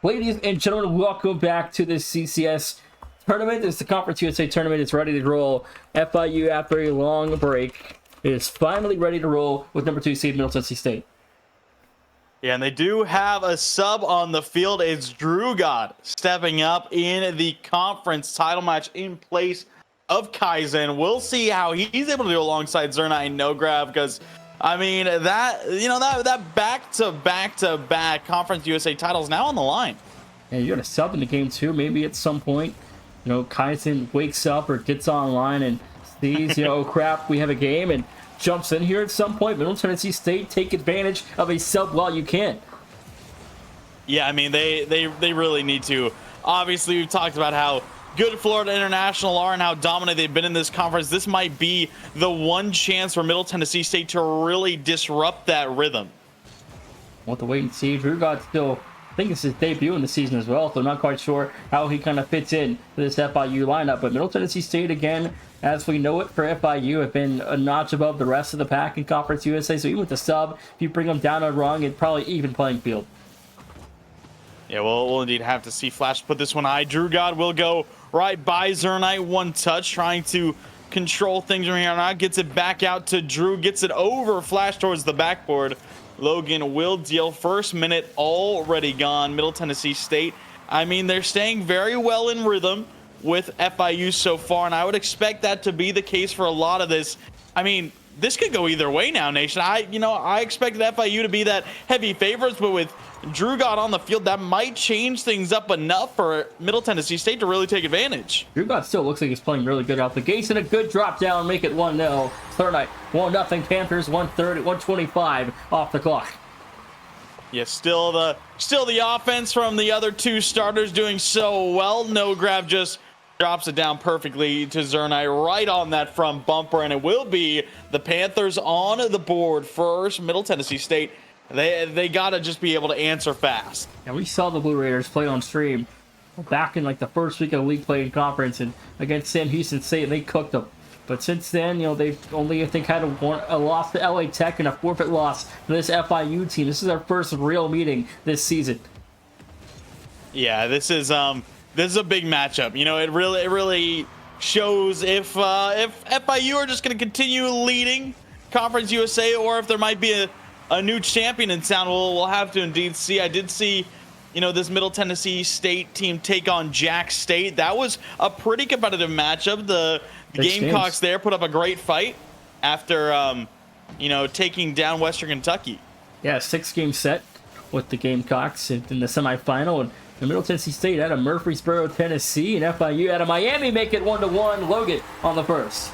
Ladies and gentlemen, welcome back to this CCS tournament. It's the Conference USA tournament. It's ready to roll. FIU, after a long break, is finally ready to roll with number 2 seed Middle Tennessee State. Yeah, and they do have a sub on the field. It's Drew God stepping up in the conference title match in place of Kaizen. We'll see how he's able to do alongside Zerna and No Grab, because I mean that back-to-back Conference USA titles now on the line. And you got a sub in the game too. Maybe at some point, Kaizen wakes up or gets online and sees, oh crap, we have a game, and jumps in here at some point. Middle Tennessee State, take advantage of a sub while you can. Yeah, I mean they really need to. Obviously, we've talked about how good Florida International are and how dominant they've been in this conference. This might be the one chance for Middle Tennessee State to really disrupt that rhythm. We'll have to wait and see. Drew God still, I think it's his debut in the season as well, so I'm not quite sure how he kind of fits in to this FIU lineup. But Middle Tennessee State, again, as we know it for FIU, have been a notch above the rest of the pack in Conference USA. So even with the sub, if you bring them down a rung, it's probably even playing field. Yeah, we'll indeed have to see Flash put this one high. Drew God will go right by Zernite, one touch, trying to control things from here on out. Gets it back out to Drew, gets it over Flash towards the backboard. Logan will deal. First minute already gone. Middle Tennessee State, I mean, they're staying very well in rhythm with FIU so far, and I would expect that to be the case for a lot of this. I mean, this could go either way now, Nation. I expected FIU to be that heavy favorites, but with Drew God on the field, that might change things up enough for Middle Tennessee State to really take advantage. Drew God still looks like he's playing really good out the gates, and a good drop down, make it 1-0. Third night, 1-0 Panthers, 1:25 off the clock. Yeah, still the offense from the other two starters doing so well. No Grab just drops it down perfectly to Zernite right on that front bumper, and it will be the Panthers on the board first. Middle Tennessee State, they gotta just be able to answer fast. And we saw the Blue Raiders play on stream back in like the first week of the league play in conference, and against Sam Houston State, and they cooked them. But since then, they've only, I think, had a loss to LA Tech and a forfeit loss to this FIU team. This is our first real meeting this season. Yeah, this is a big matchup. It really shows if FIU are just going to continue leading Conference USA, or if there might be a new champion in town. We'll have to indeed see. I did see, this Middle Tennessee State team take on Jack State. That was a pretty competitive matchup. The Gamecocks there put up a great fight after, taking down Western Kentucky. Yeah, 6-game set with the Gamecocks in the semifinal. And the Middle Tennessee State out of Murfreesboro, Tennessee, and FIU out of Miami make it 1-1. Logan on the first.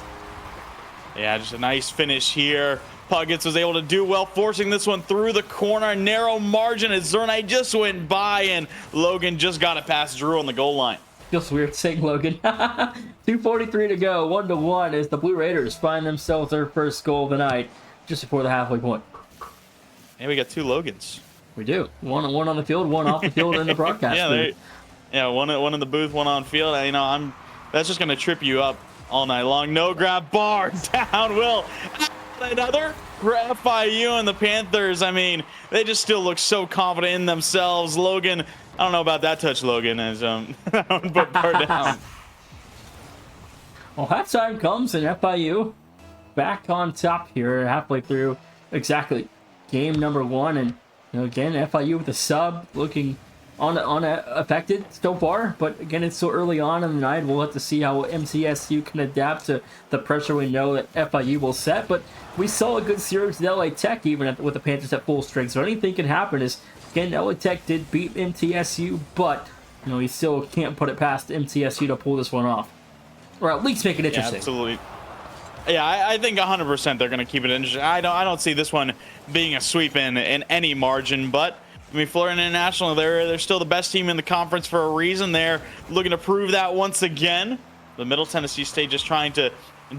Yeah, just a nice finish here. Puggets was able to do well, forcing this one through the corner. Narrow margin as Zernite just went by, and Logan just got it past Drew on the goal line. Feels weird saying Logan. 2:43 to go, 1-1 as the Blue Raiders find themselves their first goal of the night just before the halfway point. And we got two Logans. We do. One on the field, one off the field in the broadcast booth. One in the booth, one on field. That's just going to trip you up all night long. No Grab, bar down. Will another for FIU, and the Panthers, I mean, they just still look so confident in themselves. Logan, I don't know about that touch, Logan, as but bar down. Well, halftime comes, and FIU back on top here halfway through exactly game number 1, and again, FIU with a sub looking unaffected so far, but again, it's so early on in the night. We'll have to see how MTSU can adapt to the pressure we know that FIU will set, but we saw a good series with LA Tech even with the Panthers at full strength, so anything can happen. Is again, LA Tech did beat MTSU, but you still can't put it past MTSU to pull this one off, or at least make it interesting. Yeah, absolutely. Yeah, I think 100% they're going to keep it interesting. I don't see this one being a sweep in any margin, but I mean, Florida International, they're still the best team in the conference for a reason. They're looking to prove that once again. The Middle Tennessee State just trying to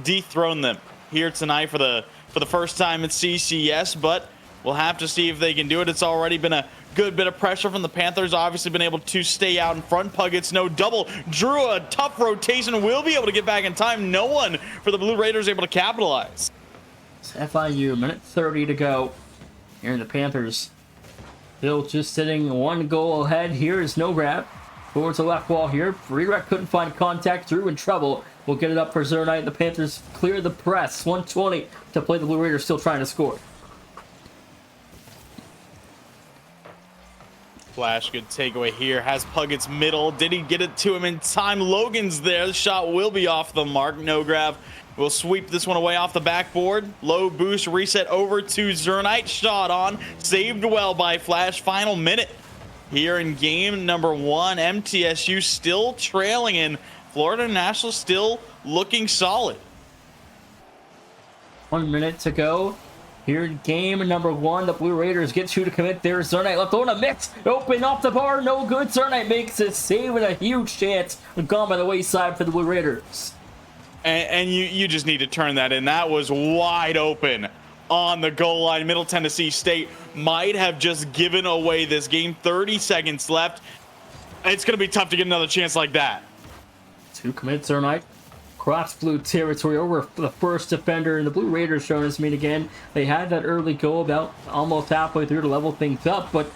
dethrone them here tonight for the first time at CCS, but we'll have to see if they can do it. It's already been a good bit of pressure from the Panthers. Obviously been able to stay out in front. Puggets, no double. Drew, a tough rotation. Will be able to get back in time. No one for the Blue Raiders able to capitalize. It's FIU, minute 30 to go. Here in the Panthers Still just sitting one goal ahead. Here is no grab. Towards the left wall here. Redirect couldn't find contact. Drew in trouble. We'll get it up for Zero Knight. The Panthers clear the press. 120 to play. The Blue Raiders still trying to score. Flash, good takeaway here. Has Puggett's middle. Did he get it to him in time? Logan's there. The shot will be off the mark. No grab. We'll sweep this one away off the backboard. Low boost. Reset over to Zernite. Shot on. Saved well by Flash. Final minute here in game number 1. MTSU still trailing, and Florida National still looking solid. 1 minute to go. Here in game number 1, the Blue Raiders get 2 to commit. There's Zernite left on a mix. Open off the bar, no good. Zernite makes a save and a huge chance. Gone by the wayside for the Blue Raiders. And you just need to turn that in. That was wide open on the goal line. Middle Tennessee State might have just given away this game. 30 seconds left. It's going to be tough to get another chance like that. 2 commits Zernite. Cross blue territory over the first defender, and the Blue Raiders showing us meet again. They had that early goal about almost halfway through to level things up, but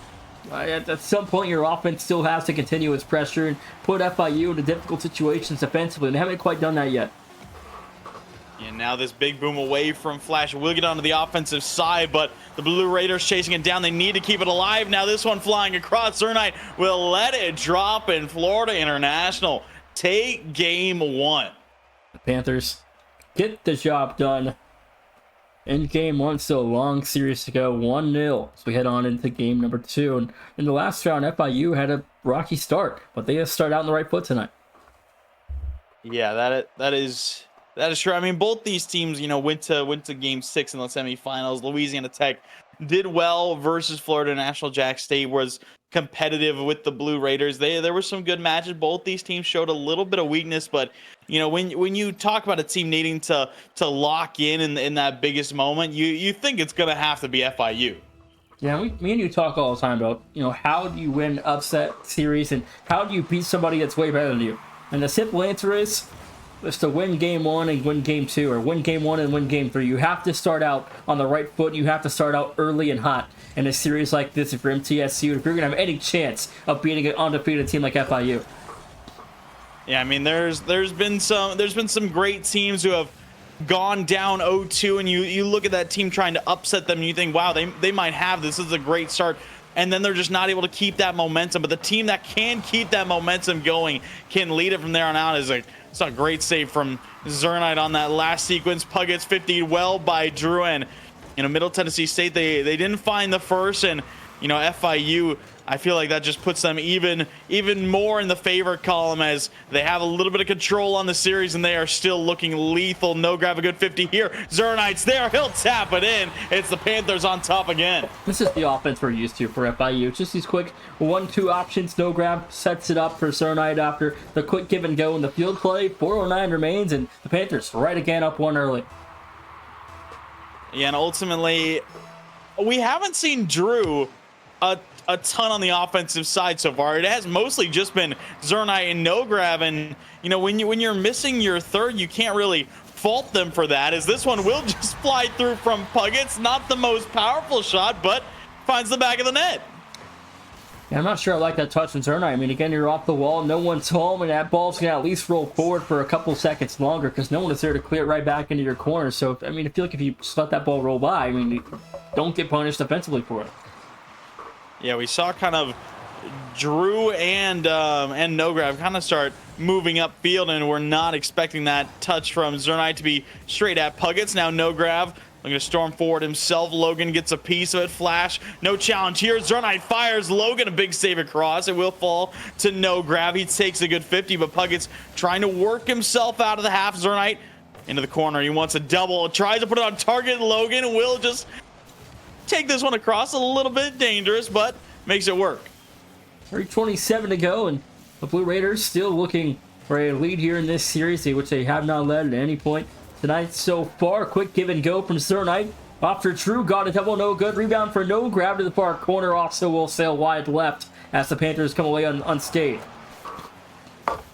at some point your offense still has to continue its pressure and put FIU into difficult situations defensively, and they haven't quite done that yet. And now this big boom away from Flash will get onto the offensive side, but the Blue Raiders chasing it down. They need to keep it alive. Now this one flying across. Zernite will let it drop, in Florida International take game 1. The Panthers get the job done in game 1. Still a long series to go. 1-0 as we head on into game number 2. And in the last round, FIU had a rocky start, but they just start out on the right foot tonight. Yeah, that is true. I mean, both these teams, went to game 6 in the semifinals. Louisiana Tech did well versus Florida National. Jack State was competitive with the Blue Raiders. There were some good matches. Both these teams showed a little bit of weakness, but when you talk about a team needing to lock in that biggest moment, you think it's gonna have to be FIU. Yeah, me and you talk all the time about how do you win upset series and how do you beat somebody that's way better than you. And the simple answer is to win game 1 and win game 2, or win game 1 and win game 3. You have to start out on the right foot. You have to start out early and hot in a series like this for MTSU if you're gonna have any chance of beating an undefeated team like FIU. Yeah, I mean, there's been some great teams who have gone down 0-2, and you look at that team trying to upset them, and you think, wow, they might have this. This is a great start. And then they're just not able to keep that momentum. But the team that can keep that momentum going can lead it from there on out. It's a great save from Zernite on that last sequence. Puggett's 50 well by Drew, and Middle Tennessee State, they didn't find the first, and FIU, I feel like that just puts them even more in the favor column as they have a little bit of control on the series, and they are still looking lethal. No grab, a good 50 here. Zernite's there. He'll tap it in. It's the Panthers on top again. This is the offense we're used to for FIU. Just these quick 1-2 options. No grab sets it up for Zernite after the quick give and go in the field play. 4:09 remains, and the Panthers right again up 1 early. Yeah, and ultimately, we haven't seen Drew a ton on the offensive side so far. It has mostly just been Zernite and no grab, and when you're missing your third, you can't really fault them for that, as this one will just fly through from Puggett's. Not the most powerful shot, but finds the back of the net. Yeah, I'm not sure I like that touch from Zernite. I mean, again, you're off the wall, no one's home, and that ball's going to at least roll forward for a couple seconds longer because no one is there to clear it right back into your corner. So, I mean, I feel like if you just let that ball roll by, I mean, you don't get punished defensively for it. Yeah, we saw kind of Drew and no grab kind of start moving upfield, and we're not expecting that touch from Zernite to be straight at Puggett's. Now no grab. Looking to storm forward himself. Logan gets a piece of it. Flash, no challenge here. Zernite fires. Logan, a big save across. It will fall to no grab. He takes a good 50, but Puggett's trying to work himself out of the half. Zernite into the corner. He wants a double. Tries to put it on target. Logan will just take this one across. A little bit dangerous, but makes it work. 3:27 to go, and the Blue Raiders still looking for a lead here in this series, which they have not led at any point tonight so far. Quick give and go from Zernite. After Drew got a double, no good. Rebound for no grab to the far corner. Also will sail wide left as the Panthers come away unscathed.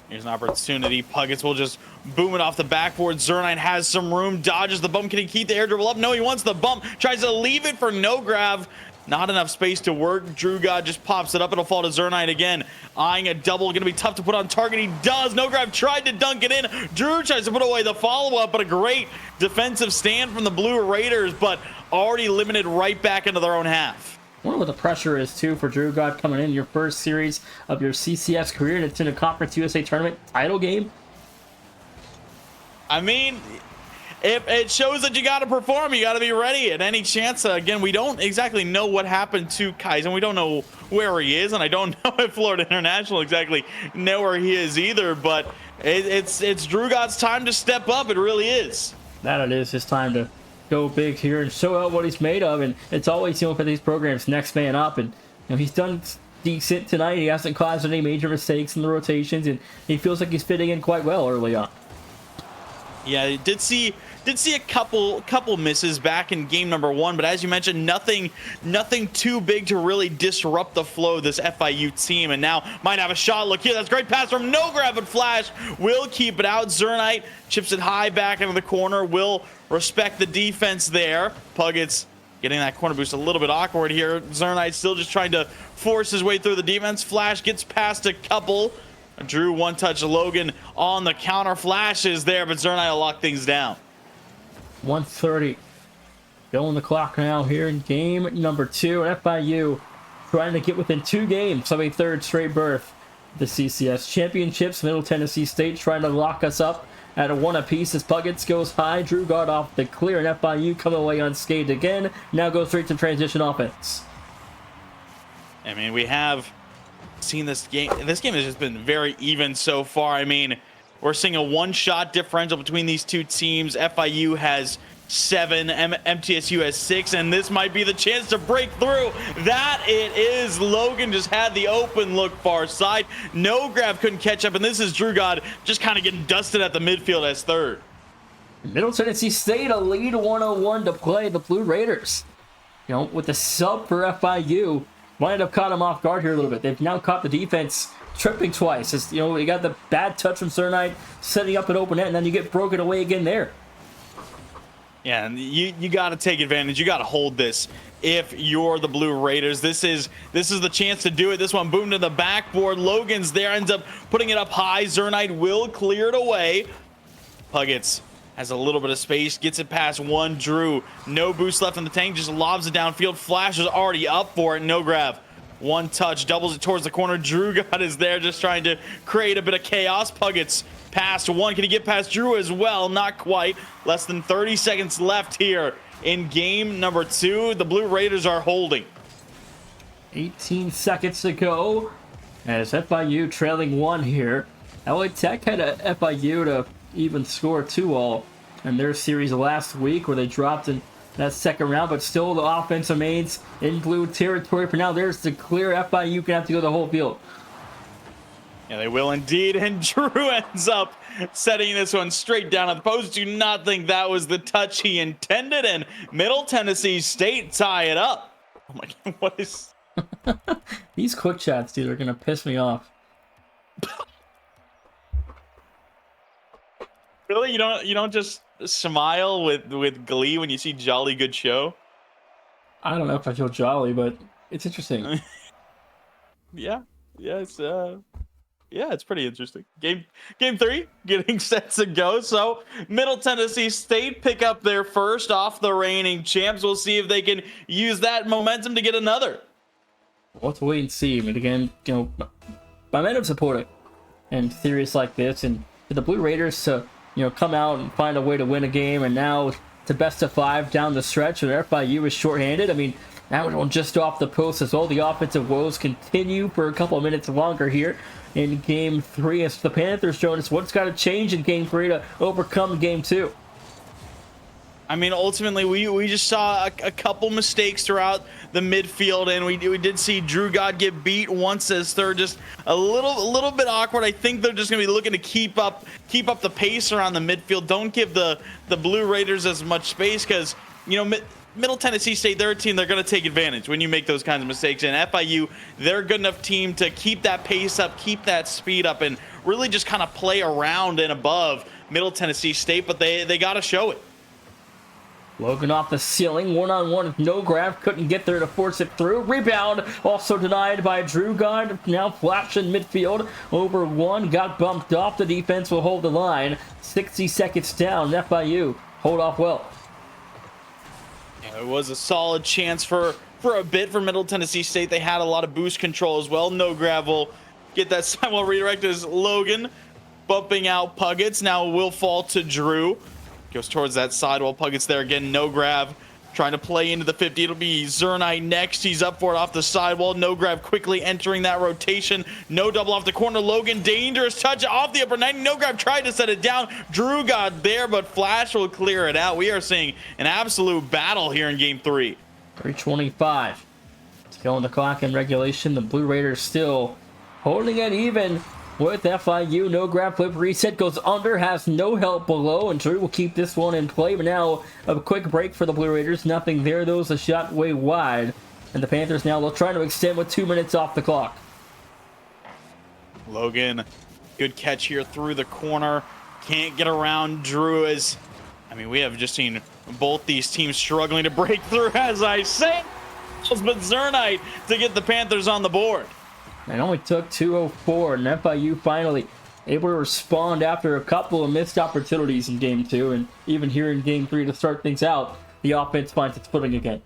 Here's an opportunity. Puggett's will just boom it off the backboard. Zernite has some room. Dodges the bump. Can he keep the air dribble up? No, he wants the bump. Tries to leave it for no grab. Not enough space to work. Drew God just pops it up. It'll fall to Zernite again. Eyeing a double. Going to be tough to put on target. He does. No grab. Tried to dunk it in. Drew tries to put away the follow-up, but a great defensive stand from the Blue Raiders, but already limited right back into their own half. I wonder what the pressure is, too, for Drew God coming in your first series of your CCS career, and it's in a Conference USA Tournament title game. I mean, it shows that you got to perform. You got to be ready at any chance. Again, we don't exactly know what happened to Kaizen. We don't know where he is, and I don't know if Florida International exactly know where he is either. But it's Drew God's time to step up. It really is. That it is his time to go big here and show out what he's made of. And it's always, for these programs, next man up. And he's done decent tonight. He hasn't caused any major mistakes in the rotations, and he feels like he's fitting in quite well early on. Yeah, did see a couple misses back in game number 1, but as you mentioned, nothing too big to really disrupt the flow of this FIU team. And now might have a shot. Look here, that's a great pass from No Grab, but Flash will keep it out. Zernite chips it high back into the corner. Will respect the defense there. Puggett's getting that corner boost a little bit awkward here. Zernite still just trying to force his way through the defense. Flash gets past a couple. Drew one-touch Logan on the counter. Flash is there, but Zernite will lock things down. 1:30. Going the clock now here in game number 2. FIU trying to get within 2 games of a third straight berth. The CCS Championships. Middle Tennessee State trying to lock us up at a 1 apiece as Puggets goes high. Drew God off the clear, and FIU come away unscathed again. Now goes straight to transition offense. I mean, we have seen this game. This game has just been very even so far. I mean, we're seeing a 1-shot differential between these two teams. FIU has 7, MTSU has 6, and this might be the chance to break through. That it is. Logan just had the open look far side. No grab couldn't catch up, and this is Drew God just kind of getting dusted at the midfield as third. Middle Tennessee State a lead 101 to play. The Blue Raiders, with the sub for FIU, might have caught him off guard here a little bit. They've now caught the defense tripping twice. As, you got the bad touch from Zernite setting up an open net, and then you get broken away again there. Yeah, and you got to take advantage. You got to hold this if you're the Blue Raiders. This is the chance to do it. This one boomed to the backboard. Logan's there, ends up putting it up high. Zernite will clear it away. Puggets has a little bit of space, gets it past one. Drew, no boost left in the tank, just lobs it downfield. Flash is already up for it. No grab. One touch, doubles it towards the corner. Drew God is there just trying to create a bit of chaos. Puggets past one. Can he get past Drew as well? Not quite. Less than 30 seconds left here in game number 2. The Blue Raiders are holding. 18 seconds to go as FIU trailing 1 here. LA Tech had a FIU to even score 2-all in their series last week where they dropped in that second round, but still the offense remains in blue territory for now. There's the clear. FIU can have to go the whole field. Yeah, they will indeed, and Drew ends up setting this one straight down at the post. Do not think that was the touch he intended, and Middle Tennessee State tie it up. Oh my God, what is... These quick chats, dude, are going to piss me off. Really? You don't just smile with glee when you see Jolly Good Show? I don't know if I feel jolly, but it's interesting. Yeah, it's pretty interesting. Game 3 getting set to go. So Middle Tennessee State pick up their first off the reigning champs. We'll see if they can use that momentum to get another. We'll have to wait and see. But again, momentum supporting and theories like this, and for the Blue Raiders to come out and find a way to win a game, and now to best of 5 down the stretch, and FIU is shorthanded. I mean, that one just off the post as all the offensive woes continue for a couple of minutes longer here in game 3. As the Panthers showing us what's got to change in game 3 to overcome game 2. I mean, ultimately, we just saw a couple mistakes throughout the midfield, and we did see Drew God get beat once as third, just a little bit awkward. I think they're just going to be looking to keep up the pace around the midfield. Don't give the Blue Raiders as much space because, Middle Tennessee State, they're a team, they're going to take advantage when you make those kinds of mistakes. And FIU, they're a good enough team to keep that pace up, keep that speed up, and really just kind of play around and above Middle Tennessee State, but they got to show it. Logan off the ceiling, one-on-one with no grab, couldn't get there to force it through. Rebound, also denied by Drew God. Now Flash in midfield, over one, got bumped off. The defense will hold the line. 60 seconds down, FIU hold off well. Yeah, it was a solid chance for a bit for Middle Tennessee State. They had a lot of boost control as well. No grab will get that sidewall redirect as Logan bumping out Puggets. Now will fall to Drew. Goes towards that sidewall. Puggets there again. No grab. Trying to play into the 50. It'll be Zernite next. He's up for it off the sidewall. No grab quickly entering that rotation. No double off the corner. Logan, dangerous touch off the upper 90. No grab tried to set it down. Drew got there, but Flash will clear it out. We are seeing an absolute battle here in game 3. 3:25. Still on the clock in regulation. The Blue Raiders still holding it even with FIU. No grab, flip reset, goes under, has no help below, and Drew will keep this one in play. But now a quick break for the Blue Raiders. Nothing there, though. It's a shot way wide. And the Panthers now will try to extend with 2 minutes off the clock. Logan, good catch here through the corner. Can't get around Drew as, I mean, we have just seen both these teams struggling to break through, as I say. But Zernite to get the Panthers on the board. It only took 2:04, and FIU finally able to respond after a couple of missed opportunities in Game 2, and even here in Game 3 to start things out, the offense finds its footing again.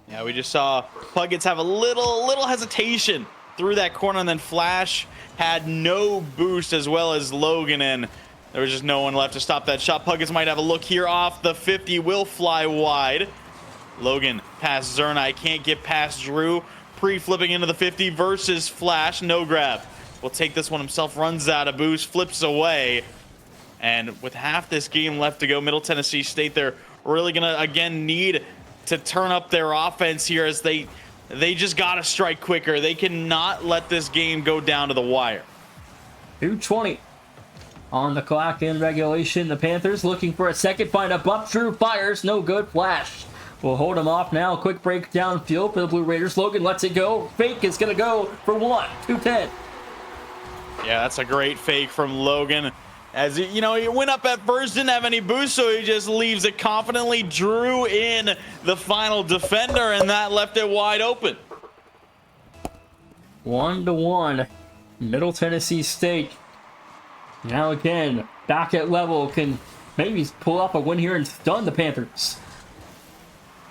Yeah, we just saw Puggets have a little hesitation through that corner, and then Flash had no boost as well as Logan, and there was just no one left to stop that shot. Puggets might have a look here off the 50, will fly wide. Logan past Zernite, can't get past Drew. Pre-flipping into the 50 versus Flash. No grab. Will take this one himself. Runs out of boost. Flips away. And with half this game left to go, Middle Tennessee State, they're really going to, again, need to turn up their offense here as they just got to strike quicker. They cannot let this game go down to the wire. 2:20 on the clock in regulation. The Panthers looking for a second. Find a bump. Drew fires. No good. Flash will hold him off now. Quick break downfield for the Blue Raiders. Logan lets it go. Fake is going to go for one. 2:10. Yeah, that's a great fake from Logan. As he went up at first, didn't have any boost, so he just leaves it confidently. Drew in the final defender, and that left it wide open. 1-1. Middle Tennessee State. Now again, back at level, can maybe pull off a win here and stun the Panthers.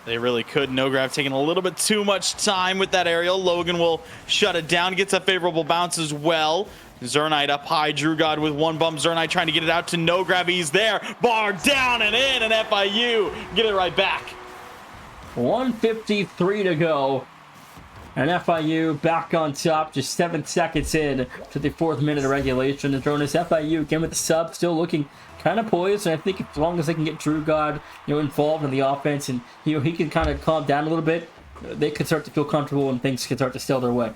They really could. No grab taking a little bit too much time with that aerial. Logan will shut it down. Gets a favorable bounce as well. Zernite up high. Drew God with one bump. Zernite trying to get it out to no grab. He's there. Bar down and in. And FIU get it right back. 1:53 to go. And FIU back on top. Just 7 seconds in to the 4th minute of regulation. And Jonas, FIU again with the sub. Still looking kind of poised, and I think as long as they can get Drew God, involved in the offense, and he can kind of calm down a little bit, they can start to feel comfortable, and things can start to sail their way.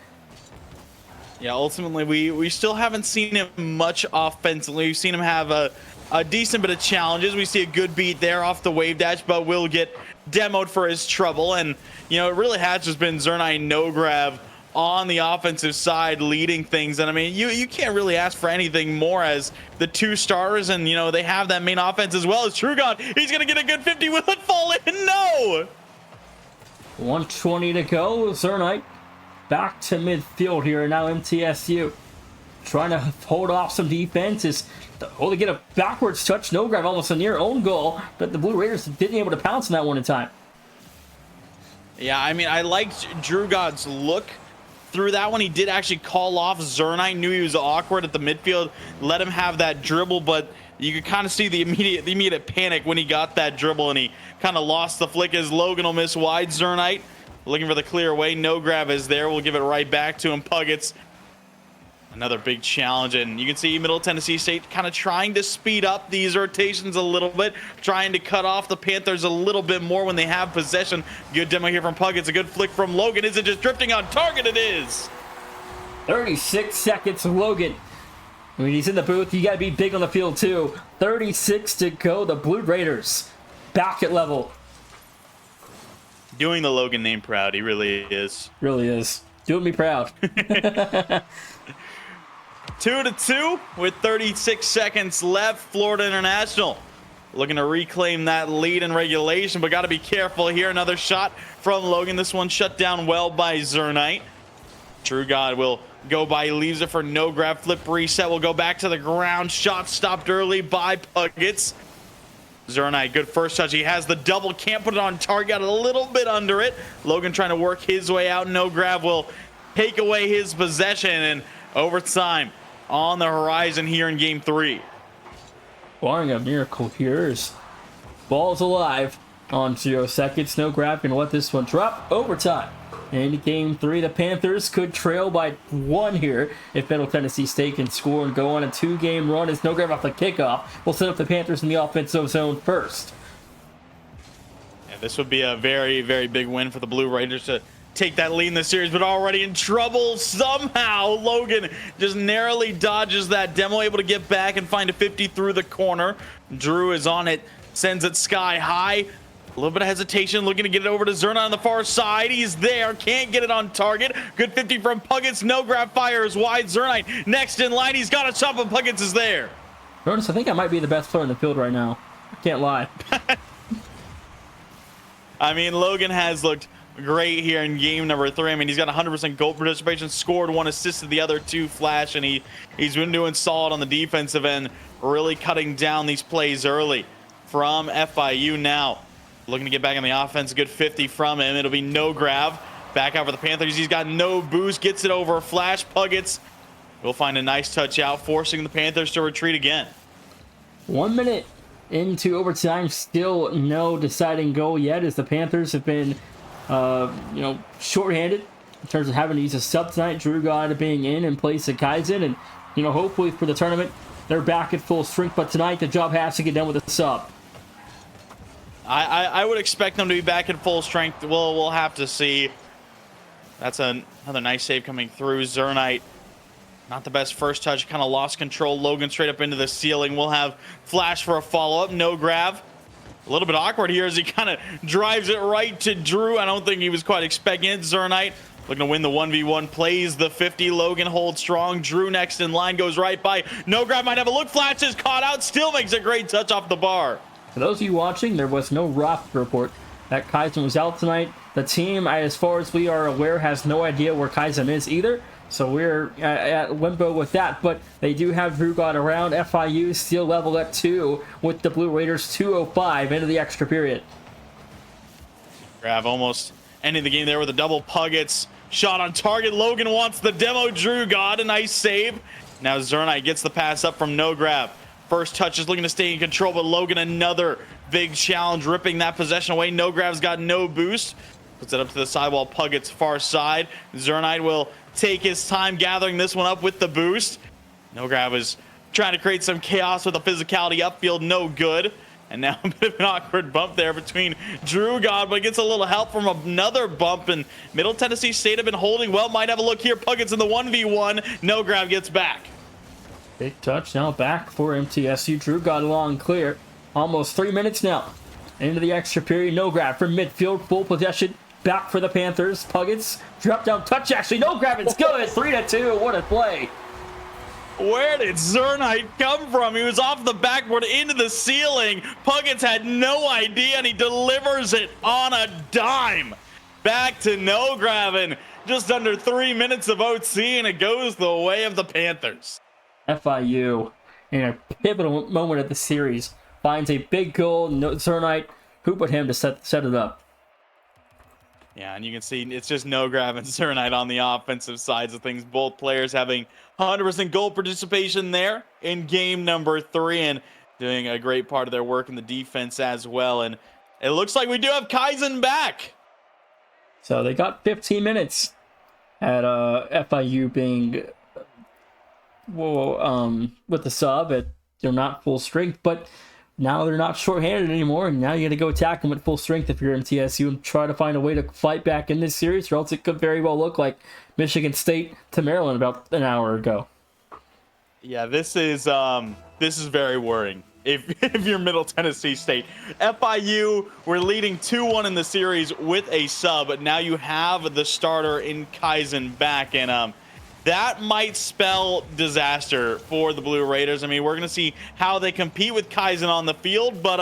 Yeah, ultimately, we still haven't seen him much offensively. We've seen him have a decent bit of challenges. We see a good beat there off the wave dash, but will get demoed for his trouble, and it really has just been Zernite no grab on the offensive side leading things. And I mean, you can't really ask for anything more as the two starters, and they have that main offense as well as True God. He's gonna get a good 50. Will it fall in? No. 1:20 to go. Zernite back to midfield here. Now MTSU trying to hold off some defenses. Only get a backwards touch, no grab, almost a near own goal, but the Blue Raiders didn't able to pounce on that one in time. Yeah, I mean, I liked Drew God's look through that one. He did actually call off Zernite. Knew he was awkward at the midfield. Let him have that dribble, but you could kind of see the immediate panic when he got that dribble, and he kind of lost the flick as Logan will miss wide. Zernite looking for the clear away. No grab is there. We'll give it right back to him. Puggets. Another big challenge, and you can see Middle Tennessee State kind of trying to speed up these rotations a little bit, trying to cut off the Panthers a little bit more when they have possession. Good demo here from Puggets. A good flick from Logan. Is it just drifting on target? It is. 36 seconds, Logan. I mean, he's in the booth. You got to be big on the field, too. 36 to go. The Blue Raiders back at level. Doing the Logan name proud. He really is. Really is. Doing me proud. 2-2 with 36 seconds left. Florida International looking to reclaim that lead in regulation, but got to be careful here. Another shot from Logan. This one shut down well by Zernite. True God will go by, leaves it for no grab. Flip reset will go back to the ground. Shot stopped early by Puggets. Zernite, good first touch. He has the double, can't put it on target, got a little bit under it. Logan trying to work his way out. No grab will take away his possession, and overtime on the horizon here in game 3. Barring a miracle here is ball's alive on 0 seconds. No grab, gonna let this one drop. Overtime. In game 3, the Panthers could trail by 1 here if Middle Tennessee State can score and go on a 2-game run. As no grab off the kickoff will set up the Panthers in the offensive zone first. Yeah, this would be a very, very big win for the Blue Raiders to take that lead in the series, but already in trouble somehow. Logan just narrowly dodges that demo, able to get back and find a 50 through the corner. Drew is on it, sends it sky high. A little bit of hesitation, looking to get it over to Zerna on the far side. He's there, can't get it on target. Good 50 from Puggets, no grab, fires wide. Zernite next in line, he's got a shot, but Puggets is there. Notice, I think I might be the best player in the field right now. I can't lie. I mean, Logan has looked great here in game number 3. I mean, he's got 100% goal participation, scored 1, assisted the other 2 flash, and he's been doing solid on the defensive end, really cutting down these plays early from FIU now. Looking to get back on the offense. Good 50 from him. It'll be no grab. Back out for the Panthers. He's got no boost. Gets it over a flash. Puggets will find a nice touch out, forcing the Panthers to retreat again. 1 minute into overtime. Still no deciding goal yet, as the Panthers have been, shorthanded in terms of having to use a sub tonight. Drew God being in place of Kaizen. And, hopefully for the tournament, they're back at full strength. But tonight, the job has to get done with a sub. I would expect them to be back in full strength. We'll have to see. That's another nice save coming through. Zernite, not the best first touch, kind of lost control. Logan straight up into the ceiling. We'll have flash for a follow-up. No grab. A little bit awkward here as he kind of drives it right to Drew. I don't think he was quite expecting it. Zernite looking to win the 1v1, plays the 50. Logan holds strong. Drew next in line, goes right by. No grab, might have a look. Flash is caught out, still makes a great touch off the bar. For those of you watching, there was no roster report that Kaizen was out tonight. The team, as far as we are aware, has no idea where Kaizen is either. So we're at limbo with that. But they do have Drew God around. FIU still level at 2 with the Blue Raiders. 2:05 into the extra period. Grab almost ending the game there with a double. Puggets shot on target. Logan wants the demo. Drew God, a nice save. Now Zernite gets the pass up from no grab. First touch is looking to stay in control, but Logan another big challenge, ripping that possession away. No grab's got no boost. Puts it up to the sidewall. Puggett's far side. Zernite will take his time gathering this one up with the boost. No grab is trying to create some chaos with the physicality upfield. No good. And now a bit of an awkward bump there between Drew God, but gets a little help from another bump. And Middle Tennessee State have been holding well. Might have a look here. Puggett's in the 1v1. No grab gets back. Big touch now back for MTSU. Drew got along clear. Almost 3 minutes now into the extra period. No grab from midfield. Full possession back for the Panthers. Puggets drop down touch. Actually, no grab. It's good. 3-2. What a play. Where did Zernite come from? He was off the backboard into the ceiling. Puggets had no idea, and he delivers it on a dime. Back to no grab in just under 3 minutes of OT, and it goes the way of the Panthers. FIU, in a pivotal moment of the series, finds a big goal. Zernite, who put him to set it up? Yeah, and you can see it's just no grab and Zernite on the offensive sides of things. Both players having 100% goal participation there in game number 3 and doing a great part of their work in the defense as well. And it looks like we do have Kaizen back. So they got 15 minutes at FIU being with the sub at they're not full strength, but now they're not shorthanded anymore, and now you got to go attack them at full strength if you're MTSU and try to find a way to fight back in this series, or else it could very well look like Michigan State to Maryland about an hour ago. Yeah, this is very worrying. If you're Middle Tennessee State, FIU were leading 2-1 in the series with a sub, but now you have the starter in Kaizen back, and that might spell disaster for the Blue Raiders. I mean, we're going to see how they compete with Kaizen on the field, but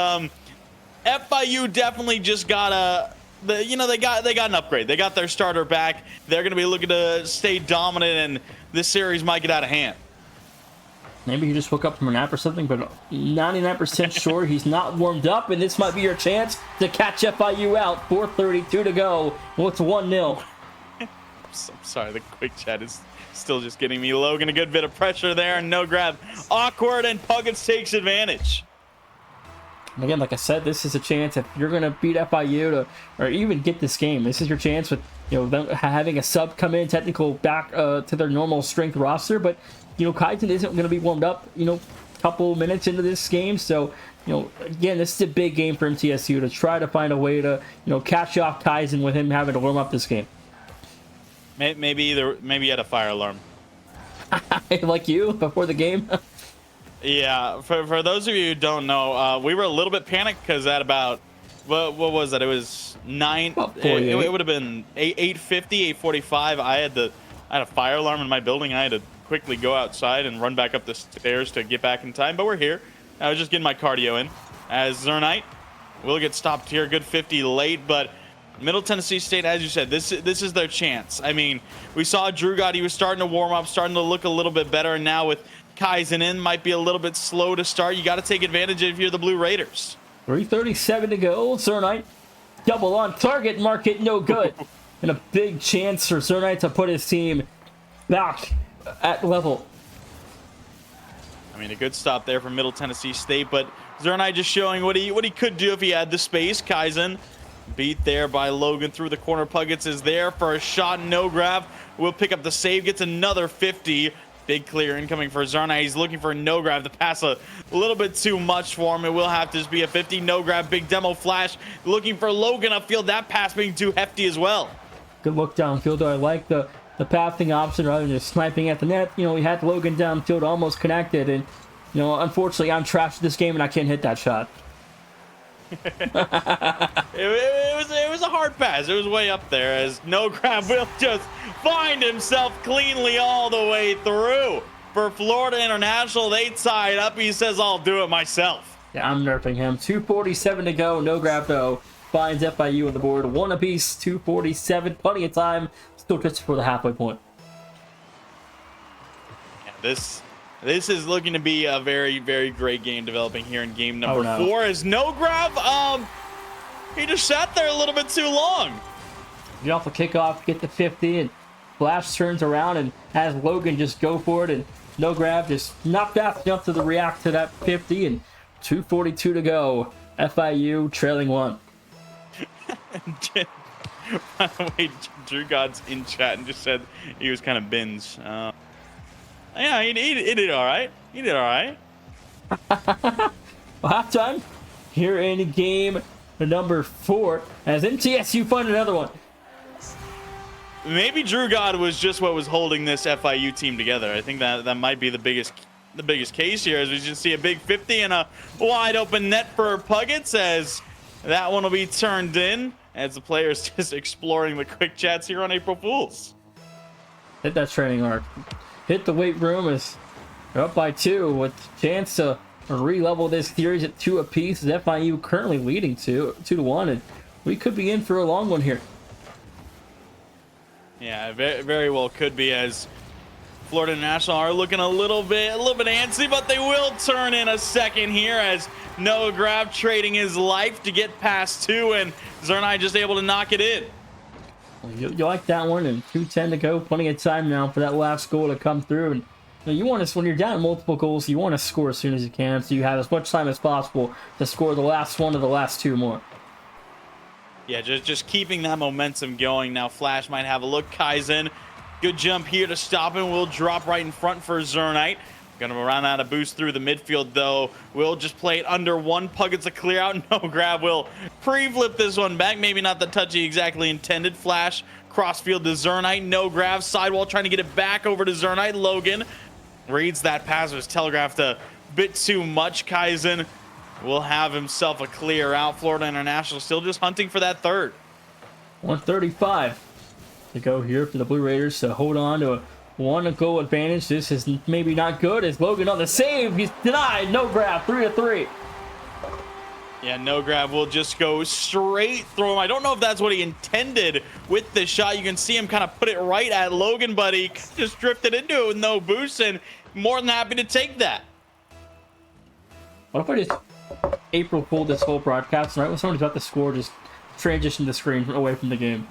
FIU definitely just got they got an upgrade. They got their starter back. They're going to be looking to stay dominant, and this series might get out of hand. Maybe he just woke up from a nap or something, but 99% sure he's not warmed up, and this might be your chance to catch FIU out. 4:32 to go. Well, it's 1-0. I'm sorry, the quick chat is still just getting me. Logan, a good bit of pressure there, and no grab. Awkward, and Puckett takes advantage. And again, like I said, this is a chance if you're going to beat FIU or even get this game. This is your chance with them having a sub come in, technical back to their normal strength roster, but Kaizen isn't going to be warmed up, couple minutes into this game. So, again, this is a big game for MTSU to try to find a way to, catch off Kaizen with him having to warm up this game. Maybe you had a fire alarm. Like you before the game? Yeah, for those of you who don't know, we were a little bit panicked because at about, what was that? It was 9. It would have been 8:50, 8:45. I had a fire alarm in my building. I had to quickly go outside and run back up the stairs to get back in time, but we're here. I was just getting my cardio in. As Zernite will get stopped here, good 50 late, but Middle Tennessee State, as you said, this is their chance. I mean, we saw Drew God, he was starting to warm up, starting to look a little bit better, and now with Kaizen in, might be a little bit slow to start. You got to take advantage if you're the Blue Raiders. 3:37 to go. Zernite double on target, mark it, no good. And a big chance for Zernite to put his team back at level. I mean, a good stop there from Middle Tennessee State, but Zernite just showing what he could do if he had the space. Kaizen beat there by Logan through the corner. Puckets is there for a shot, no grab. Will pick up the save, gets another 50. Big clear incoming for Zernite. He's looking for a no grab. The pass a little bit too much for him. It will have to just be a 50. No grab, big demo flash. Looking for Logan upfield. That pass being too hefty as well. Good look downfield. I like the passing option rather than just sniping at the net. We had Logan downfield almost connected, and unfortunately I'm trash at this game and I can't hit that shot. it was a hard pass. It was way up there as no grab will just find himself cleanly all the way through. For Florida International, they tie it up. He says, I'll do it myself. Yeah, I'm nerfing him. 2:47 to go. No grab though. Finds FIU on the board. One apiece. 2:47. Plenty of time. Still just before the halfway point. Yeah, this is looking to be a very, very great game developing here in game number 4. As no grab, he just sat there a little bit too long. Get off the kickoff, get the 50, and Flash turns around and has Logan just go for it, and no grab, just not fast enough to react to that 50, and 2:42 to go. FIU trailing 1. By the way, Drew God's in chat and just said he was kind of bins. Yeah, he did all right. He did all right. Well, halftime here in game number 4 as MTSU find another one. Maybe Drew God was just what was holding this FIU team together. I think that might be the biggest case here, as we just see a big 50 and a wide open net for Puckets, as that one will be turned in as the players just exploring the quick chats here on April Fools. Hit that training arc. Hit the weight room as they're up by 2 with chance to re-level this series at 2 apiece. As FIU currently leading 2-1, and we could be in for a long one here. Yeah, very, very well could be, as Florida International are looking a little bit antsy, but they will turn in a second here as Noah Grab trading his life to get past 2, and Zernite just able to knock it in. You like that one, and 2:10 to go. Plenty of time now for that last goal to come through. And you want to, when you're down multiple goals, you want to score as soon as you can, so you have as much time as possible to score the last one or the last 2 more. Yeah, just keeping that momentum going. Now Flash might have a look. Kaizen, good jump here to stop him. Will drop right in front for Zernite. Gonna run out of boost through the midfield though. Will just play it under 1. Puckets a clear out. No grab. Will pre-flip this one back. Maybe not the touch he exactly intended. Flash crossfield to Zernite. No grab. Sidewall trying to get it back over to Zernite. Logan reads that pass. Was telegraphed a bit too much. Kaizen will have himself a clear out. Florida International still just hunting for that third. 1:35 to go here for the Blue Raiders to hold on to a 1 goal advantage. This is maybe not good. As Logan on the save, he's denied. No grab. 3-3. Yeah, no grab will just go straight through him. I don't know if that's what he intended with the shot. You can see him kind of put it right at Logan, but he just drifted into it with no boost, and more than happy to take that. What if I just April Fooled this whole broadcast, right when somebody's about to score, just transition the screen away from the game?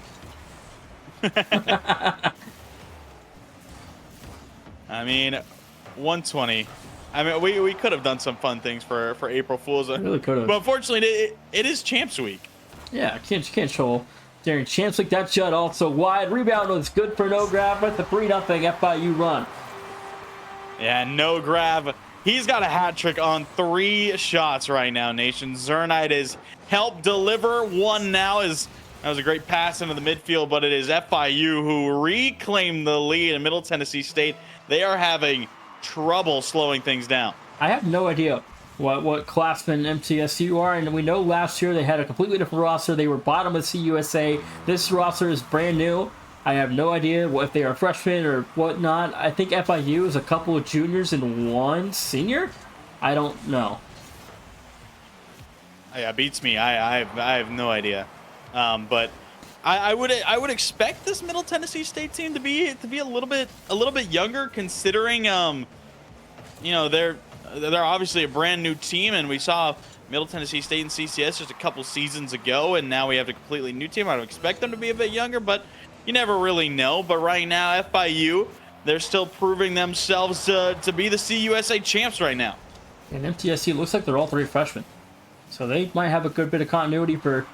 I mean, 120. I mean, we could have done some fun things for April Fool's. Really could have. But unfortunately, it is Champs Week. Yeah, can't troll during Champs League. That shot also wide. Rebound was good for no grab with the 3-0 FIU run. Yeah, no grab. He's got a hat trick on 3 shots right now, Nation. Zernite is helped deliver one now. That was a great pass into the midfield, but it is FIU who reclaimed the lead in Middle Tennessee State. They are having trouble slowing things down. I have no idea what classmen MTSU are, and we know last year they had a completely different roster. They were bottom of CUSA. This roster is brand new. I have no idea if they are freshmen or whatnot. I think FIU is a couple of juniors and 1 senior. I don't know. Yeah, beats me. I have no idea. But I would expect this Middle Tennessee State team to be a little bit younger, considering you know, they're obviously a brand new team, and we saw Middle Tennessee State and CCS just a couple seasons ago, and now we have a completely new team. I would expect them to be a bit younger, but you never really know. But right now, FIU, they're still proving themselves to be the CUSA champs right now. And MTSU looks like they're all 3 freshmen, so they might have a good bit of continuity for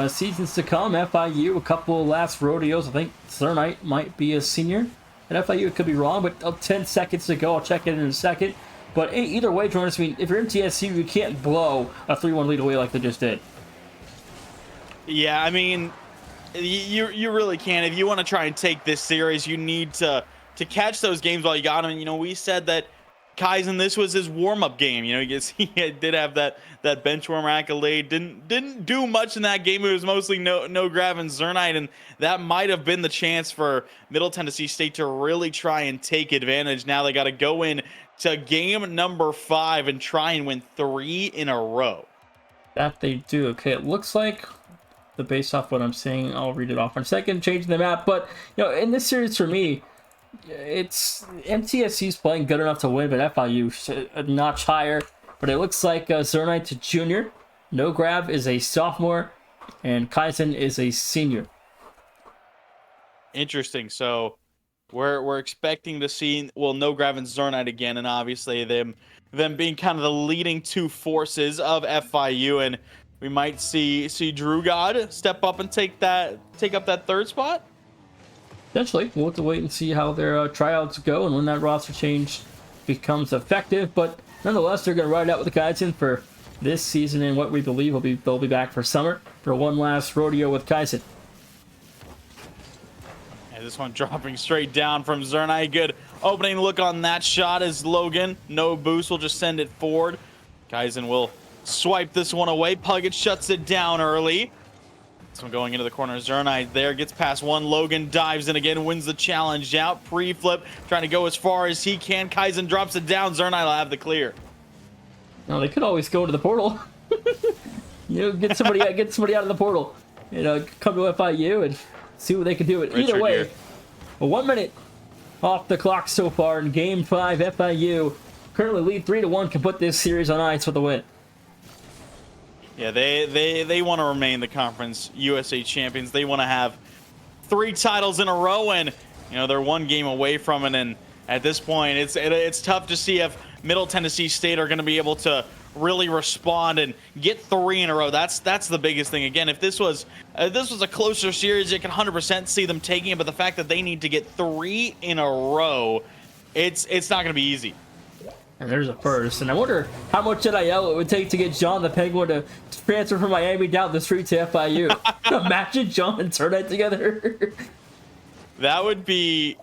seasons to come. FIU, a couple of last rodeos. I think Zernite might be a senior. At FIU, it could be wrong, but 10 seconds to go. I'll check it in a second. But either way, Jonas, I mean, if you're MTSU, you can't blow a 3-1 lead away like they just did. Yeah, I mean, you really can. If you want to try and take this series, you need to catch those games while you got them. And, you know, we said that Kaizen, this was his warm-up game. You know, he did have that benchwarmer accolade. Didn't do much in that game. It was mostly no grab and Zernite, and that might have been the chance for Middle Tennessee State to really try and take advantage. Now they got to go in to game number 5 and try and win 3 in a row. That they do. Okay, it looks like, based off what I'm saying, I'll read it off in a second, changing the map. But, you know, in this series for me, it's MTSU's playing good enough to win, but FIU a notch higher. But it looks like Zernite's a junior, No Grab is a sophomore, and Kaizen is a senior. Interesting. So we're expecting to see, well, No Grab and Zernite again, and obviously them being kind of the leading 2 forces of FIU, and we might see Drew God step up and take up that 3rd spot. Potentially, we'll have to wait and see how their tryouts go and when that roster change becomes effective. But nonetheless, they're going to ride out with the Kaizen for this season, and what we believe they'll be back for summer for one last rodeo with Kaizen. And this one dropping straight down from Zernite. Good opening look on that shot as Logan. No boost, will just send it forward. Kaizen will swipe this one away. Puggett shuts it down early. This one going into the corner. Zernite there, gets past one. Logan dives in again, wins the challenge out. Pre-flip, trying to go as far as he can. Kaizen drops it down. Zernite will have the clear. No, they could always go to the portal. You know, get somebody out of the portal. You know, come to FIU and see what they can do. Either way, here. 1 minute off the clock so far in Game 5. FIU currently lead 3-1, can put this series on ice with a win. Yeah, they want to remain the Conference USA champions. They want to have 3 titles in a row, and you know they're 1 game away from it. And at this point, it's tough to see if Middle Tennessee State are going to be able to really respond and get 3 in a row. That's the biggest thing. Again, if this was a closer series, you can 100% see them taking it. But the fact that they need to get 3 in a row, it's not going to be easy. And there's a first. And I wonder how much NIL it would take to get John the Penguin to transfer from Miami down the street to FIU. Imagine John and Zernite together. That would be...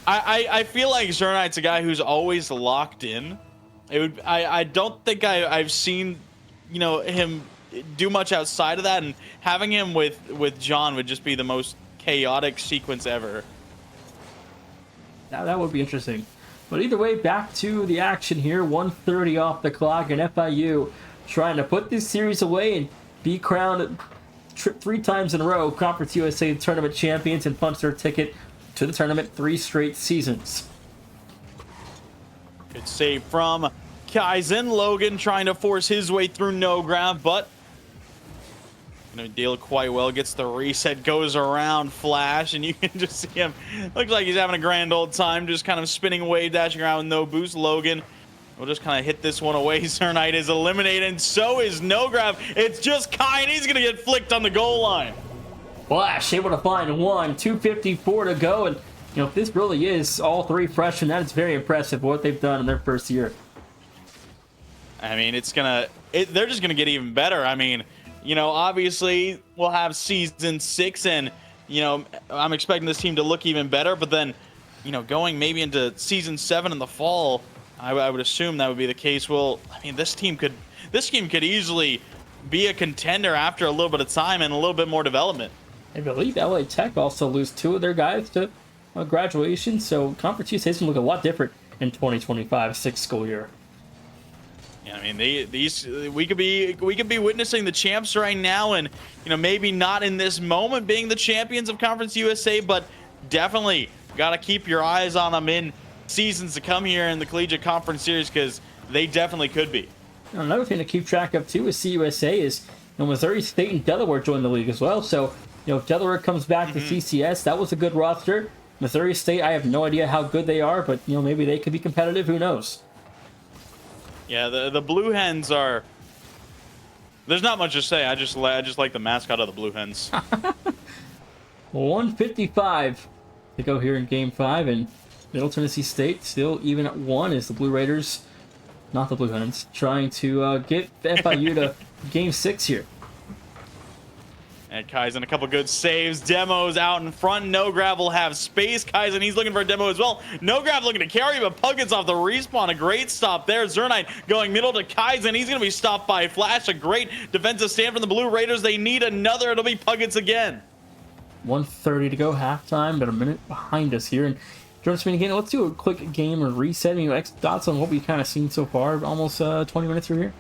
I feel like Zernite's a guy who's always locked in. I don't think I've seen, you know, him do much outside of that, and having him with John would just be the most chaotic sequence ever. That would be interesting. But either way, back to the action here. 1:30 off the clock, and FIU trying to put this series away and be crowned 3 times in a row Conference USA tournament champions and punch their ticket to the tournament 3 straight seasons. Good save from Kaizen. Logan trying to force his way through no grab, but gonna deal quite well. Gets the reset, goes around Flash, and you can just see him. Looks like he's having a grand old time, just kind of spinning wave dashing around with no boost. Logan will just kind of hit this one away. Zernite is eliminated, and so is no grab. It's just Kai, and he's gonna get flicked on the goal line. Flash able to find 1, 2:54 to go, and if this really is all 3 freshmen, that is very impressive what they've done in their first year. I mean, they're just gonna get even better. I mean, obviously we'll have season 6, and I'm expecting this team to look even better. But then, going maybe into season 7 in the fall, I would assume that would be the case. Well, I mean, this team could easily be a contender after a little bit of time and a little bit more development. I believe LA Tech also lose 2 of their guys to graduation, so Conference USA is going to look a lot different in 2025-6 school year. Yeah, I mean, we could be witnessing the champs right now, and maybe not in this moment being the champions of Conference USA, but definitely got to keep your eyes on them in seasons to come here in the Collegiate Conference Series, because they definitely could be. Another thing to keep track of too with CUSA is Missouri State and Delaware joined the league as well. So if Delaware comes back to CCS, that was a good roster. Missouri State, I have no idea how good they are, but maybe they could be competitive. Who knows? Yeah, the Blue Hens are. There's not much to say. I just like the mascot of the Blue Hens. 1:55 to go here in Game 5, and Middle Tennessee State still even at 1 as the Blue Raiders, not the Blue Hens, trying to get FIU to Game 6 here. And Kaizen, a couple good saves. Demo's out in front. No Grab will have space. Kaizen, he's looking for a demo as well. No Grab looking to carry, but Pug gets off the respawn. A great stop there. Zernite going middle to Kaizen. He's going to be stopped by Flash. A great defensive stand from the Blue Raiders. They need another. It'll be Puggets again. 1:30 to go, halftime, but a minute behind us here. And Jordan, again, let's do a quick game or reset. Thoughts on what we've kind of seen so far? Almost 20 minutes through here.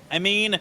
I mean,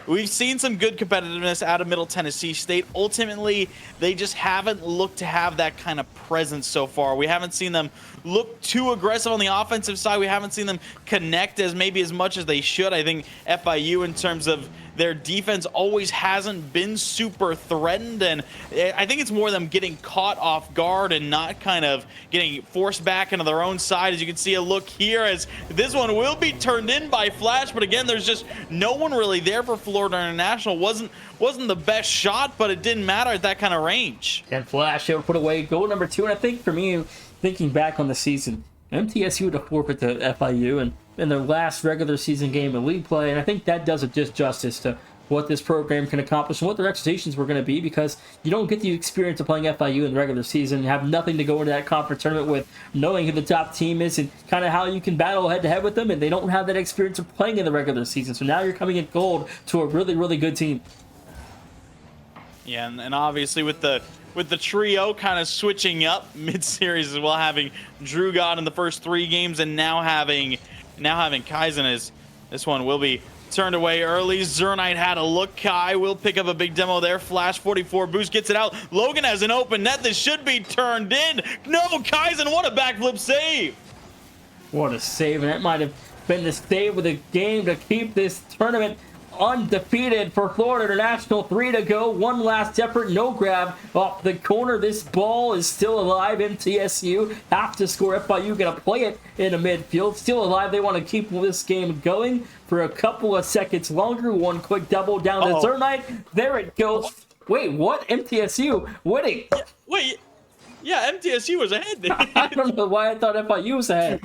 we've seen some good competitiveness out of Middle Tennessee State. Ultimately, they just haven't looked to have that kind of presence so far. We haven't seen them look too aggressive on the offensive side. We haven't seen them connect as much as they should. I think FIU, in terms of their defense, always hasn't been super threatened, and I think it's more them getting caught off guard and not kind of getting forced back into their own side. As you can see a look here, as this one will be turned in by Flash, but again, there's just no one really there for Florida International. Wasn't the best shot, but it didn't matter at that kind of range. And Flash able to put away goal number 2, and I think for me, thinking back on the season, MTSU had to forfeit to FIU and in their last regular season game in league play, and I think that does it just justice to what this program can accomplish and what their expectations were going to be, because you don't get the experience of playing FIU in the regular season, have nothing to go into that conference tournament with, knowing who the top team is and kind of how you can battle head-to-head with them, and they don't have that experience of playing in the regular season. So now you're coming in gold to a really, really good team. Yeah, and obviously with the trio kind of switching up mid-series as well, having Drew God in the first 3 games and now having Kaizen, as this one will be turned away early. Zernite had a look. Kai will pick up a big demo there. Flash 44 boost gets it out. Logan has an open net. This should be turned in. No, Kaizen, what a backflip save. What a save, and that might have been the save of the game to keep this tournament undefeated for Florida International. 3 to go, one last effort, no grab off the corner. This ball is still alive. MTSU have to score. FIU gonna play it in the midfield, still alive. They want to keep this game going for a couple of seconds longer. One quick double down to Zernite. There it goes. Wait, what? MTSU winning? Yeah, MTSU was ahead. I don't know why I thought FIU was ahead.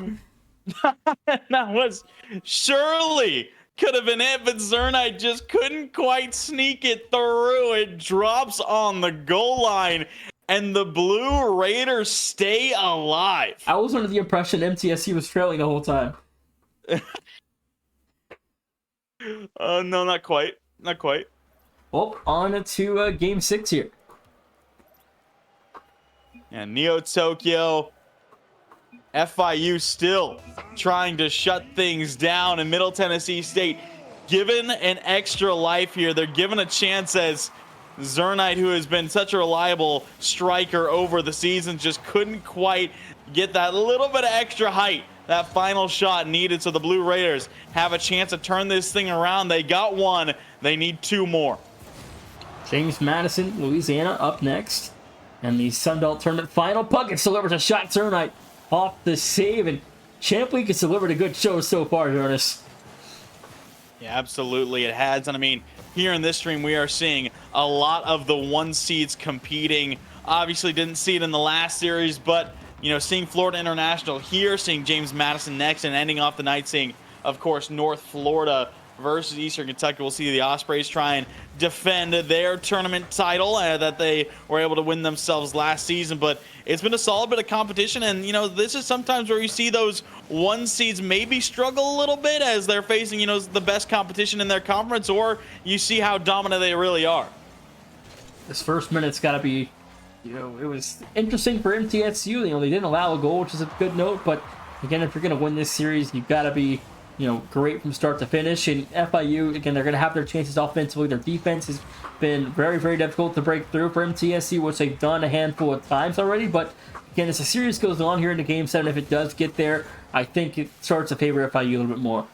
That was surely could have been it, but Zernite just couldn't quite sneak it through. It drops on the goal line, and the Blue Raiders stay alive. I was under the impression MTSU was trailing the whole time. No, not quite. Not quite. Well, on to Game 6 here. And Neo Tokyo FIU still trying to shut things down, and Middle Tennessee State given an extra life here. They're given a chance as Zernite, who has been such a reliable striker over the season, just couldn't quite get that little bit of extra height, that final shot needed, so the Blue Raiders have a chance to turn this thing around. They got one. They need two more. James Madison, Louisiana, up next. And the Sun Belt Tournament final. Puckett delivers a shot. Zernite off the save. And Champ Week has delivered a good show so far, Jonas. Yeah, absolutely. It has. And I mean, here in this stream, we are seeing a lot of the one seeds competing. Obviously, didn't see it in the last series, but, you know, seeing Florida International here, seeing James Madison next, and ending off the night seeing, of course, North Florida versus Eastern Kentucky. We'll see the Ospreys try and defend their tournament title that they were able to win themselves last season. But it's been a solid bit of competition, and, you know, this is sometimes where you see those one seeds maybe struggle a little bit as they're facing, you know, the best competition in their conference, or you see how dominant they really are. This first minute's got to be, you know, it was interesting for MTSU. You know, they didn't allow a goal, which is a good note, but again, if you're going to win this series, you've got to be, you know, great from start to finish. And FIU, again, they're going to have their chances offensively. Their defense has been very, very difficult to break through for MTSU, which they've done a handful of times already. But again, as the series goes on here into Game 7, if it does get there, I think it starts to favor FIU a little bit more.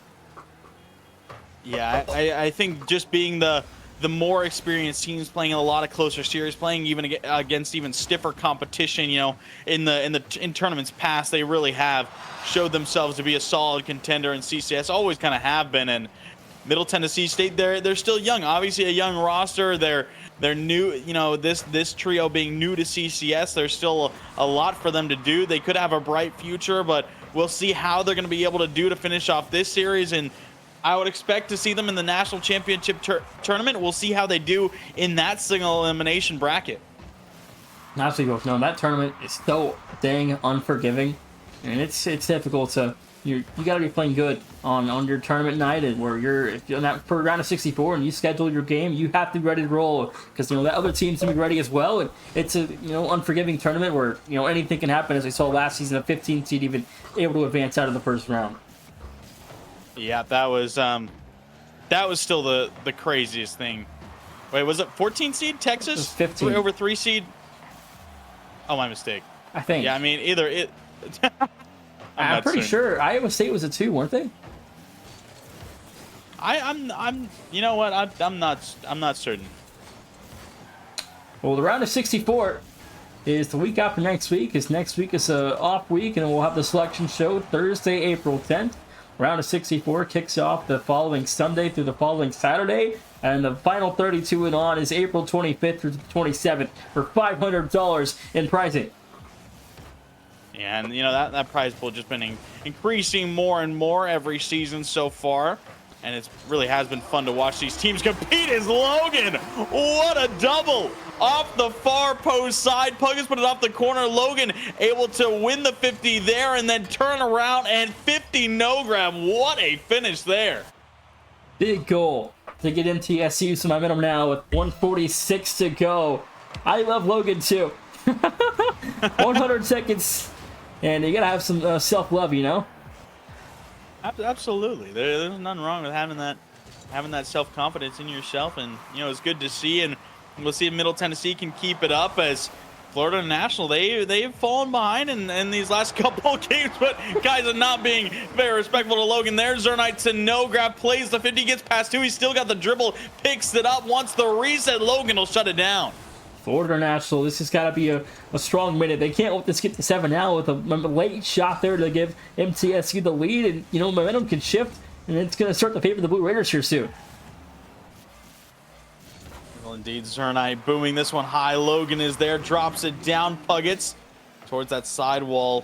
Yeah, I think just being the more experienced teams, playing in a lot of closer series, playing even against even stiffer competition, you know, in tournaments past, they really have showed themselves to be a solid contender in CCS, always kind of have been. And Middle Tennessee State, they're still young, obviously a young roster. They're new, you know, this trio being new to CCS, there's still a lot for them to do. They could have a bright future, but we'll see how they're going to be able to do to finish off this series. And I would expect to see them in the national championship tournament. We'll see how they do in that single elimination bracket. Absolutely, both know that tournament is so dang unforgiving, and it's difficult to you got to be playing good on your tournament night, and where if you're not for round of 64 and you schedule your game, you have to be ready to roll because, you know, that other team's gonna be ready as well. And it's a, you know, unforgiving tournament where, you know, anything can happen, as we saw last season, a 15 seed even able to advance out of the first round. Yeah, that was still the craziest thing. Wait, was it 14 seed Texas? 15 over 3 seed. Oh, my mistake. I think. Yeah, I mean either it. I'm pretty sure Iowa State was a 2, weren't they? I'm you know what, I'm not certain. Well, the round of 64 is the week after next week. Next week is a off week, and we'll have the selection show Thursday, April 10th. Round of 64 kicks off the following Sunday through the following Saturday, and the final 32 and on is April 25th through the 27th for $500 in pricing. Yeah, and you know that prize pool just been increasing more and more every season so far, and it really has been fun to watch these teams compete. As Logan, what a double off the far post side. Puggins put it off the corner. Logan able to win the 50 there and then turn around and 50 no grab. What a finish there. Big goal to get MTSU some momentum now with 146 to go. I love Logan too. 100 seconds, and you gotta have some self-love, you know. Absolutely, there's nothing wrong with having that self-confidence in yourself, and you know it's good to see. And we'll see if Middle Tennessee can keep it up, as Florida International, they've fallen behind in these last couple of games, but guys are not being very respectful to Logan there. Zernite to no grab, plays the 50, gets past 2. He's still got the dribble, picks it up, wants the reset. Logan will shut it down. Florida International, this has got to be a strong minute. They can't let this get to 7 now with a late shot there to give MTSU the lead, and, you know, momentum can shift, and it's going to start to favor the Blue Raiders here soon. Well, indeed, Zernite booming this one high. Logan is there, drops it down. Puggets towards that side wall.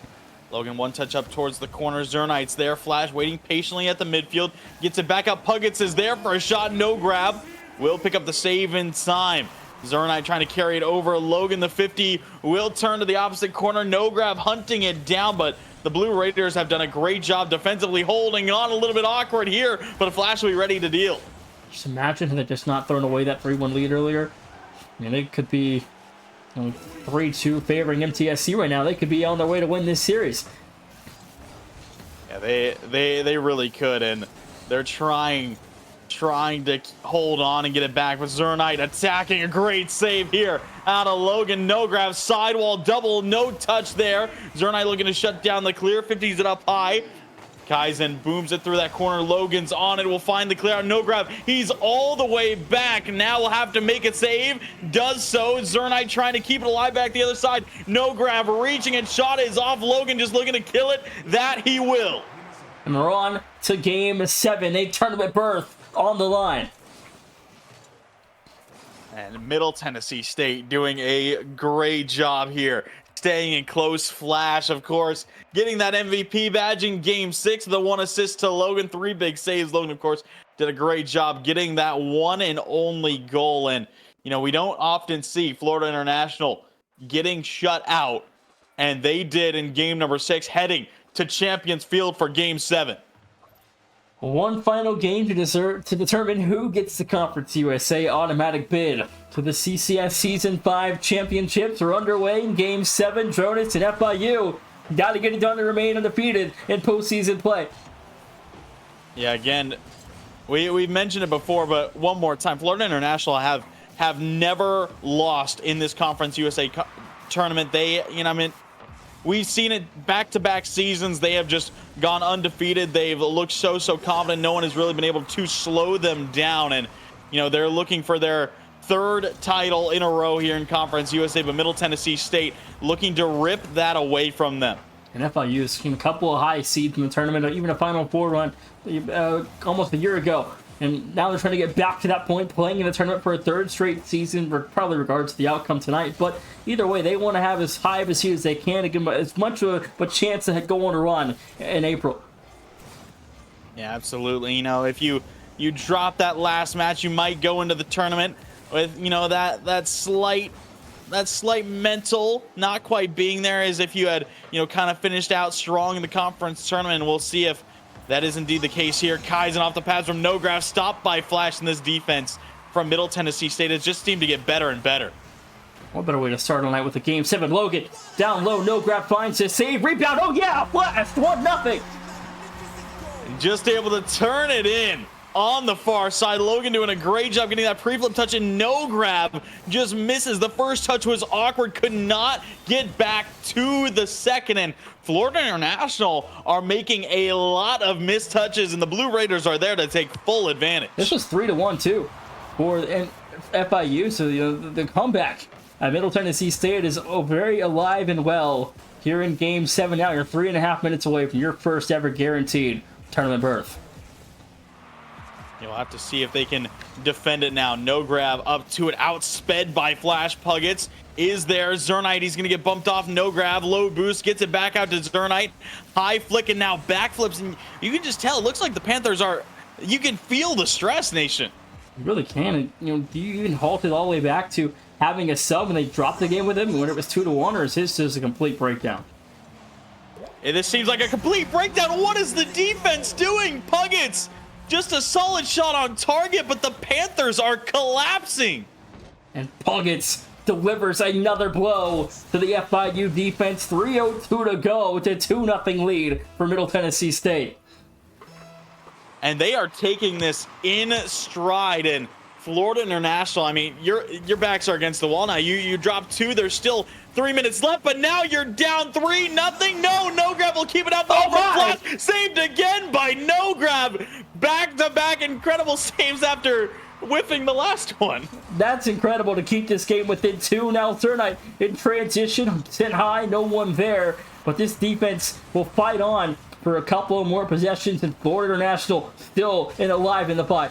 Logan one touch up towards the corner. Zernite's there, Flash waiting patiently at the midfield. Gets it back up. Puggets is there for a shot, no grab. Will pick up the save in time. Zernite trying to carry it over. Logan, the 50, will turn to the opposite corner. No grab, hunting it down, but the Blue Raiders have done a great job defensively holding on. A little bit awkward here, but a Flash will be ready to deal. Just imagine had they just not thrown away that 3-1 lead earlier. I mean, it could be, you know, 3-2 favoring MTSU right now. They could be on their way to win this series. Yeah, they really could, and they're trying to hold on and get it back. But Zernite attacking, a great save here out of Logan. No grab, sidewall double, no touch there. Zernite looking to shut down the clear, 50s it up high. Kaizen booms it through that corner. Logan's on it. Will find the clear out. No grab. He's all the way back. Now we'll have to make a save. Does so. Zernite trying to keep it alive back the other side. No grab. Reaching and shot is off. Logan just looking to kill it. That he will. And we're on to game 7. A tournament berth on the line. And Middle Tennessee State doing a great job here. Staying in close. Flash, of course, getting that MVP badge in game 6. The 1 assist to Logan, 3 big saves. Logan, of course, did a great job getting that one and only goal. And, you know, we don't often see Florida International getting shut out. And they did in game number 6, heading to Champions Field for game 7. One final game to determine who gets the Conference USA automatic bid to the CCS Season 5 Championships are underway in Game 7. Dronis and FIU got to get it done to remain undefeated in postseason play. Yeah, again, we mentioned it before, but one more time. Florida International have never lost in this Conference USA tournament. They, you know, I mean, we've seen it back-to-back seasons. They have just gone undefeated. They've looked so confident. No one has really been able to slow them down. And, you know, they're looking for their 3rd title in a row here in Conference USA, but Middle Tennessee State looking to rip that away from them. And FIU's seen a couple of high seeds in the tournament, even a Final Four run almost a year ago. And now they're trying to get back to that point, playing in the tournament for a 3rd straight season, probably regards to the outcome tonight. But either way, they want to have as high of a seed as they can to give them as much of a chance to go on a run in April. Yeah, absolutely. You know, if you drop that last match, you might go into the tournament with, you know, that slight mental not quite being there, as if you had, you know, kind of finished out strong in the conference tournament. And we'll see if that is indeed the case here. Kaizen off the pads from Nograf, stopped by Flash, in this defense from Middle Tennessee State. It just seemed to get better and better. What better way to start tonight with a Game 7. Logan down low, Nograf finds his save, rebound. Oh yeah, Flash, 1-0. Just able to turn it in on the far side. Logan doing a great job getting that pre-flip touch, and no grab just misses. The first touch was awkward, could not get back to the second, and Florida International are making a lot of missed touches, and the Blue Raiders are there to take full advantage. This was 3-1 too for FIU, so you know, the comeback at Middle Tennessee State is very alive and well here in Game 7. Now you're 3.5 minutes away from your first ever guaranteed tournament berth. You'll have to see if they can defend it now. No grab up to it, outsped by Flash. Puggets is there. Zernite, he's going to get bumped off. No grab, low boost, gets it back out to Zernite. High flick, and now backflips. And you can just tell, it looks like the Panthers are, you can feel the stress, Nation. You really can. And, you know, do you even halt it all the way back to having a sub and they dropped the game with him when it was 2-1, or is his just a complete breakdown? This seems like a complete breakdown. What is the defense doing? Puggets, just a solid shot on target, but the Panthers are collapsing. And Puggets delivers another blow to the FIU defense. 3:02 to go to 2-0 lead for Middle Tennessee State. And they are taking this in stride. And Florida International, I mean, your backs are against the wall now. You drop 2. There's still 3 minutes left, but now you're down 3-0. No grab will keep it up. Oh my! Flash, saved again by no grab. Back-to-back incredible saves after whiffing the last one. That's incredible to keep this game within 2. Now Zernite in transition, sit high, no one there. But this defense will fight on for a couple of more possessions, and Florida International still alive in the fight.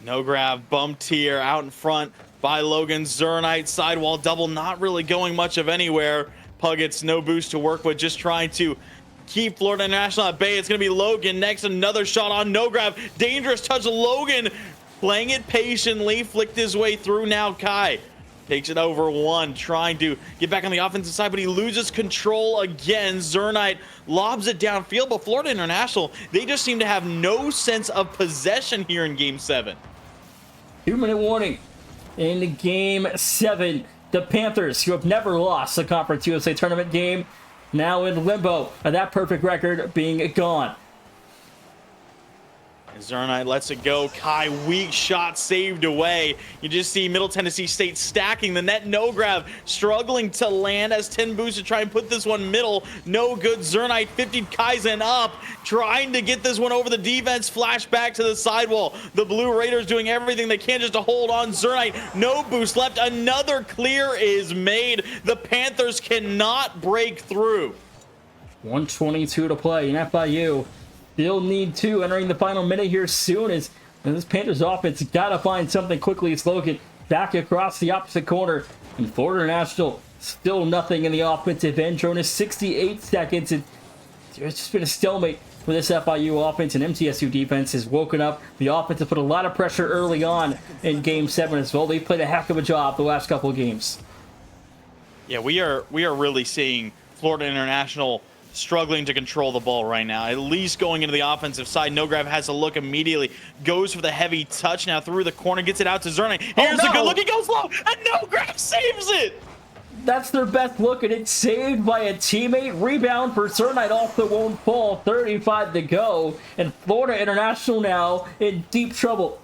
No grab, bumped here out in front by Logan. Zernite, sidewall double, not really going much of anywhere. Puggets, no boost to work with, just trying to keep Florida International at bay. It's going to be Logan next. Another shot on no grab. Dangerous touch. Logan playing it patiently, flicked his way through. Now Kai takes it over 1, trying to get back on the offensive side, but he loses control again. Zernite lobs it downfield, but Florida International, they just seem to have no sense of possession here in Game 7. 2-minute warning in Game 7. The Panthers, who have never lost a Conference USA tournament game, now in limbo, and that perfect record being gone. Zernite lets it go. Kai, weak shot saved away. You just see Middle Tennessee State stacking the net. No grab, struggling to land as 10 boosts to try and put this one middle. No good. Zernite 50 Kaizen up, trying to get this one over the defense. Flash back to the sidewall. The Blue Raiders doing everything they can just to hold on. Zernite, no boost left. Another clear is made. The Panthers cannot break through. 1:22 to play in FIU. Still need 2 entering the final minute here soon as this Panthers offense got to find something quickly. It's Logan back across the opposite corner. And Florida International still nothing in the offensive end. Drone is 68 seconds. And it's just been a stalemate for this FIU offense, and MTSU defense has woken up. The offense has put a lot of pressure early on in Game 7 as well. They played a heck of a job the last couple of games. Yeah, we are really seeing Florida International struggling to control the ball right now. At least going into the offensive side. No grab has a look immediately. Goes for the heavy touch now through the corner. Gets it out to Zernite. Here's a good look. He goes low. And no grab saves it. That's their best look, and it's saved by a teammate. Rebound for Zernite also won't fall. 35 to go. And Florida International now in deep trouble.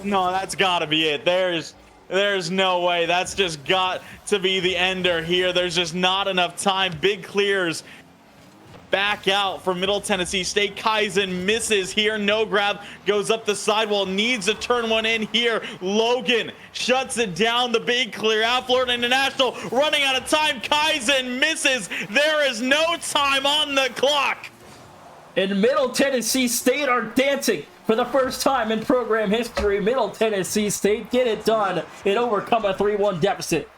No, that's got to be it. There's no way. That's just got to be the ender here. There's just not enough time. Big clears back out for Middle Tennessee State. Kaizen misses here. No grab. Goes up the sidewall. Needs to turn one in here. Logan shuts it down. The big clear out. Florida International running out of time. Kaizen misses. There is no time on the clock. And Middle Tennessee State are dancing. For the first time in program history, Middle Tennessee State get it done and overcome a 3-1 deficit.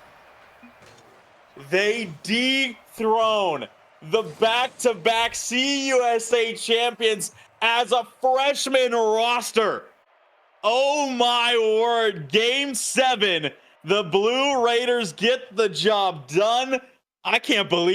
They dethrone the back-to-back CUSA champions as a freshman roster. Oh my word, Game 7, the Blue Raiders get the job done. I can't believe